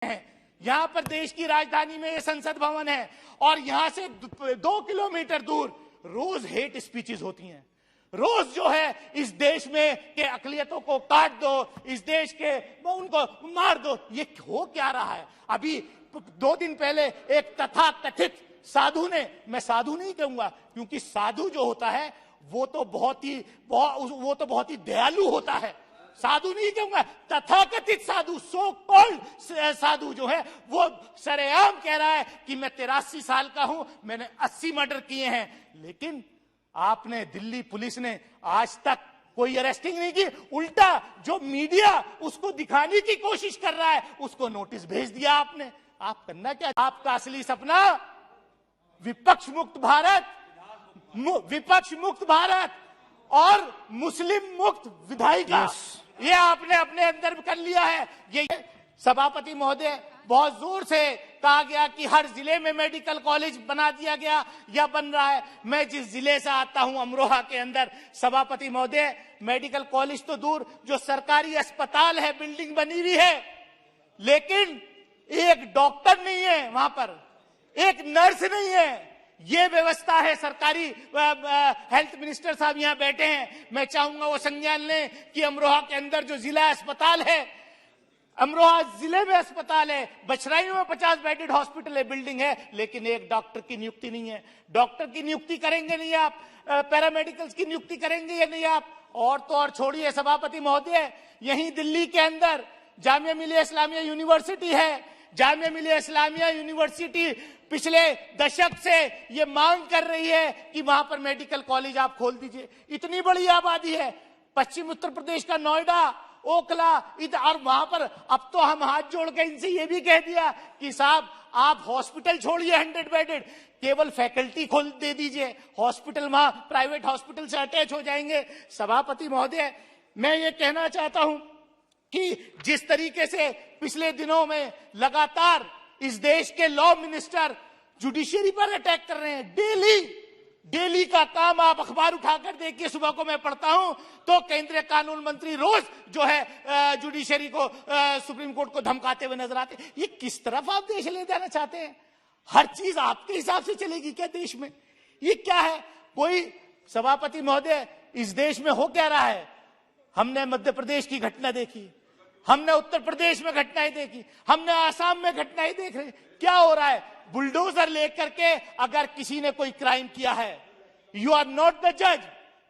है। यहाँ पर देश की राजधानी में ये संसद भवन है और यहाँ से 2 किलोमीटर दूर रोज हेट स्पीचेस होती हैं। रोज जो है इस देश में के अकलियतों को काट दो, इस देश के उनको मार दो। ये हो क्या रहा है? अभी 2 दिन पहले एक तथाकथित साधु ने, मैं साधु नहीं कहूंगा क्योंकि साधु जो होता है वो तो बहुत ही दयालु होता है, साधु नहीं कहूंगा, तथाकथित साधु, सो कॉल्ड साधु जो है वो सरेआम कह रहा है कि मैं 83 साल का हूं, मैंने 80 मर्डर किए हैं। लेकिन आपने, दिल्ली पुलिस ने आज तक कोई अरेस्टिंग नहीं की, उल्टा जो मीडिया उसको दिखाने की कोशिश कर रहा है उसको नोटिस भेज दिया आपने। आप करना क्या? आपका असली सपना विपक्ष मुक्त भारत, विपक्ष मुक्त भारत और मुस्लिम मुक्त विधायिका, ये आपने अपने अंदर कर लिया है। ये सभापति महोदय, बहुत जोर से कहा गया कि हर जिले में मेडिकल कॉलेज बना दिया गया या बन रहा है। मैं जिस जिले से आता हूं अमरोहा के अंदर, सभापति महोदय, मेडिकल कॉलेज तो दूर, जो सरकारी अस्पताल है बिल्डिंग बनी हुई है, लेकिन एक डॉक्टर नहीं है वहां पर, एक नर्स नहीं है। ये व्यवस्था है सरकारी। हेल्थ मिनिस्टर साहब यहां बैठे हैं, मैं चाहूंगा वो संज्ञान लें कि अमरोहा के अंदर जो जिला अस्पताल है, अमरोहा जिले में अस्पताल है, बछराइयों में 50 बेडेड हॉस्पिटल है, बिल्डिंग है, लेकिन एक डॉक्टर की नियुक्ति नहीं है। डॉक्टर की नियुक्ति करेंगे नहीं आप, पैरामेडिकल्स की नियुक्ति करेंगे या नहीं आप? और तो और छोड़िए सभापति महोदय, यहीं दिल्ली के अंदर जामिया मिलिया इस्लामिया यूनिवर्सिटी है। जामिया मिलिया इस्लामिया यूनिवर्सिटी पिछले दशक से ये मांग कर रही है कि वहां पर मेडिकल कॉलेज आप खोल दीजिए। इतनी बड़ी आबादी है, पश्चिम उत्तर प्रदेश का नोएडा, ओखला, और वहां पर अब तो हम हाथ जोड़ के इनसे ये भी कह दिया कि साहब आप हॉस्पिटल छोड़िए 100 बेडेड, केवल फैकल्टी खोल दे दीजिए, हॉस्पिटल वहां प्राइवेट हॉस्पिटल से अटैच हो जाएंगे। सभापति महोदय, मैं ये कहना चाहता हूं कि जिस तरीके से पिछले दिनों में लगातार इस देश के लॉ मिनिस्टर जुडिशरी पर अटैक कर रहे हैं, डेली का काम आप अखबार उठाकर देखिए, सुबह को मैं पढ़ता हूं तो केंद्रीय कानून मंत्री रोज जो है जुडिशरी को, सुप्रीम कोर्ट को धमकाते हुए नजर आते हैं। ये किस तरफ आप देश ले जाना चाहते हैं? हर चीज आपके हिसाब से चलेगी क्या देश में? ये क्या है? कोई, सभापति महोदय, इस देश में हो क्या रहा है? हमने मध्य प्रदेश की घटना देखी, हमने उत्तर प्रदेश में घटनाएं देखी, हमने आसाम में घटनाएं देख रहे। क्या हो रहा है? बुलडोजर लेकर के अगर किसी ने कोई क्राइम किया है, यू आर नॉट द जज,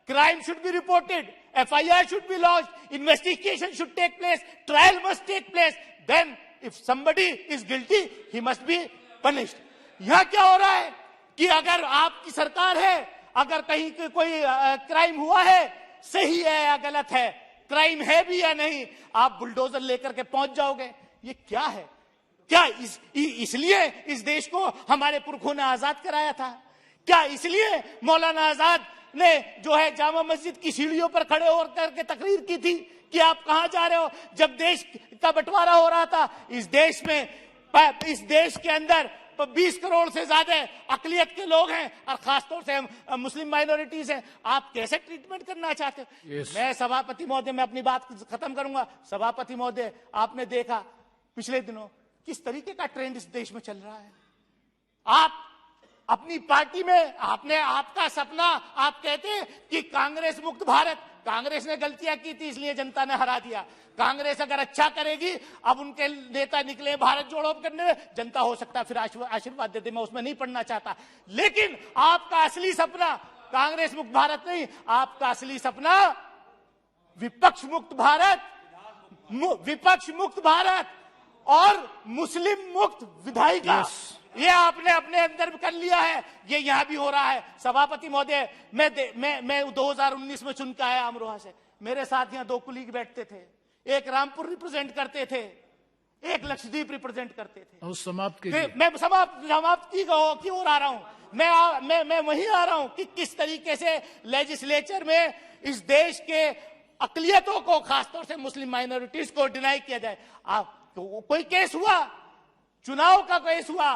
crime should be reported, FIR should be launched, investigation should take place, trial must take place, then if somebody is guilty he must be punished. यहां क्या हो रहा है कि अगर आपकी सरकार है, अगर कहीं कोई क्राइम हुआ है, सही है या गलत है, क्राइम है भी या नहीं, आप बुलडोजर लेकर के पहुंच जाओगे। ये क्या है? क्या इसलिए इस देश को हमारे पुरखों ने आजाद कराया था? क्या इसलिए मौलाना आजाद ने जो है जामा मस्जिद की सीढ़ियों पर खड़े होकर के तकरीर की थी कि आप कहां जा रहे हो? जब देश का बंटवारा हो रहा था, इस देश में, इस देश के अंदर 20 करोड़ से ज्यादा अकलियत के लोग हैं और खासतौर से मुस्लिम माइनॉरिटीज हैं, आप कैसे ट्रीटमेंट करना चाहते हो? मैं सभापति महोदय, मैं अपनी बात खत्म करूंगा। सभापति महोदय, आपने देखा पिछले दिनों किस तरीके का ट्रेंड इस देश में चल रहा है। आप अपनी पार्टी में, आपका सपना, आप कहते हैं कि कांग्रेस मुक्त भारत, कांग्रेस ने गलतियां की थी इसलिए जनता ने हरा दिया। कांग्रेस अगर अच्छा करेगी, अब उनके नेता निकले भारत जोड़ो करने में, जनता हो सकता है फिर आशीर्वाद दे दे, मैं उसमें नहीं पढ़ना चाहता। लेकिन आपका असली सपना कांग्रेस मुक्त भारत नहीं, आपका असली सपना विपक्ष मुक्त भारत, विपक्ष मुक्त भारत और मुस्लिम मुक्त विधायिका, ये आपने अपने अंदर कर लिया है। ये यहां भी हो रहा है। सभापति महोदय, मैं 2019 में चुन के आया अमरोहा से, मेरे साथ यहां 2 कुलीग बैठते थे, एक रामपुर रिप्रेजेंट करते थे, एक लक्षद्वीप रिप्रेजेंट करते थे। मैं समाप्त की ओर आ रहा हूं। मैं वहीं आ रहा हूं कि किस तरीके से लेजिस्लेचर में इस देश के अकलियतों को, खासतौर से मुस्लिम माइनॉरिटीज को डिनाई किया जाए। तो कोई केस हुआ, चुनाव का केस हुआ,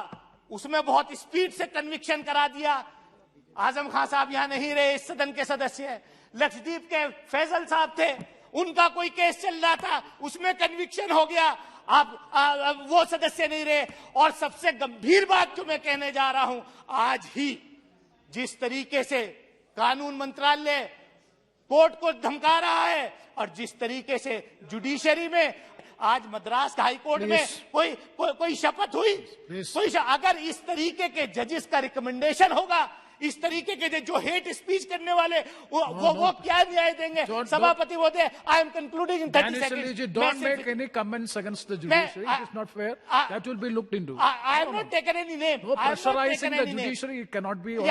उसमें बहुत स्पीड से कन्विक्शन करा दिया। आजम खान साहब यहां नहीं रहे, इस सदन के सदस्य हैं। लक्षद्वीप के फैजल साहब थे, उनका कोई केस चल रहा था, उसमें कन्विक्शन हो गया। वो सदस्य नहीं रहे। और सबसे गंभीर बात जो मैं कहने जा रहा हूं, आज ही जिस तरीके से कानून मंत्रालय कोर्ट को धमका रहा है और जिस तरीके से जुडिशरी में आज मद्रास हाई कोर्ट में कोई शपथ हुई, अगर इस तरीके के जजेस का रिकमेंडेशन होगा, इस तरीके के जो हेट स्पीच करने वाले वो क्या न्याय देंगे? सभापति महोदय, I am concluding in 30 seconds. Don't make any comments against the judiciary. It is not fair. That will be looked into. I have not taken any name. No, pressurizing the judiciary cannot be on.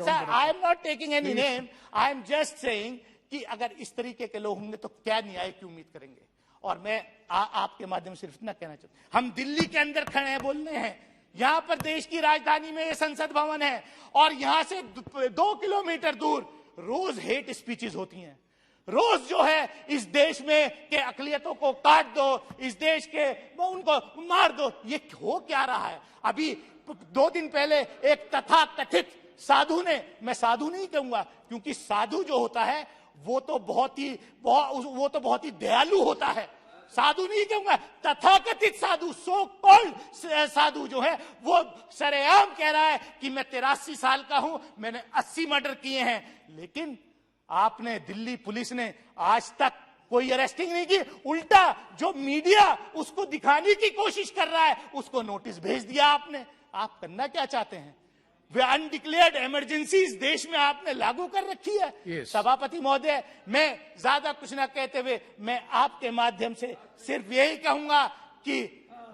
Sir, I am not taking any name. I am just saying कि अगर इस तरीके के लोग होंगे तो क्या न्याय की उम्मीद करेंगे? और मैं आपके माध्यम से सिर्फ इतना कहना चाहता हूं, हम दिल्ली के अंदर खड़े हैं, बोल रहे हैं, यहां पर देश की राजधानी में ये संसद भवन है और यहां से 2 किलोमीटर दूर रोज हेट स्पीचेस होती हैं। रोज जो है इस देश में के अकलियतों को काट दो, इस देश के उनको मार दो, ये हो क्या रहा है? अभी 2 दिन पहले एक तथाकथित साधु ने, मैं साधु नहीं कहूंगा क्योंकि साधु जो होता है वो तो बहुत ही दयालु होता है, साधु नहीं कहूंगा, तथाकथित साधु, सो कॉल्ड साधु जो है वो सरेआम कह रहा है कि मैं 83 साल का हूं, मैंने 80 मर्डर किए हैं। लेकिन आपने, दिल्ली पुलिस ने आज तक कोई अरेस्टिंग नहीं की, उल्टा जो मीडिया उसको दिखाने की कोशिश कर रहा है उसको नोटिस भेज दिया आपने। आप करना क्या चाहते हैं? वे अनडिक्लेयर्ड इमरजेंसी इस देश में आपने लागू कर रखी है। yes. सभापति महोदय, मैं ज्यादा कुछ ना कहते हुए मैं आपके माध्यम से सिर्फ यही कहूंगा कि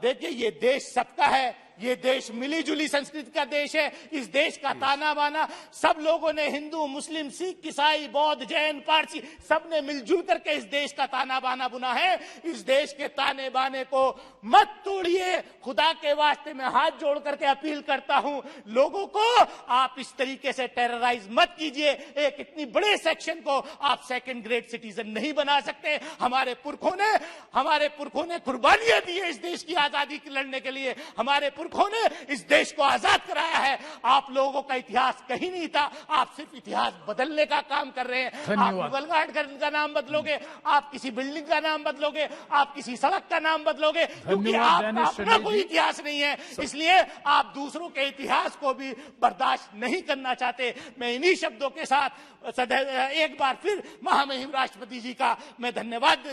देखिए, ये देश सबका है, ये देश मिली जुली संस्कृति का देश है। इस देश का ताना बाना सब लोगों ने, हिंदू, मुस्लिम, सिख, ईसाई, बौद्ध, जैन, पारसी, सबने मिलजुल करके इस देश का ताना बाना बुना है। इस देश के ताने बाने को मत तोड़िए, खुदा के वास्ते मैं हाथ जोड़ करके अपील करता हूं लोगों को, आप इस तरीके से टेरराइज मत कीजिए। एक इतनी बड़े सेक्शन को आप सेकंड ग्रेड सिटीजन नहीं बना सकते। हमारे पुरखों ने कुर्बानियां दी है इस देश की आजादी की लड़ने के लिए, हमारे पुरखों ने इस देश को आजाद कराया है। आप लोगों का इतिहास कहीं नहीं था, आप सिर्फ इतिहास बदलने का काम कर रहे हैं। आप मुगल गार्ड का नाम बदलोगे, आप किसी बिल्डिंग का नाम बदलोगे, आप किसी सड़क का नाम बदलोगे, क्योंकि आपका अपना कोई इतिहास नहीं है, इसलिए आप दूसरों के इतिहास को भी बर्दाश्त नहीं करना चाहते। मैं इन्हीं शब्दों के साथ एक बार फिर महामहिम राष्ट्रपति जी का मैं धन्यवाद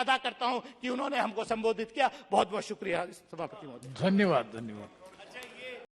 अदा करता हूं कि उन्होंने हमको संबोधित किया। बहुत बहुत शुक्रिया सभापति महोदय। धन्यवाद।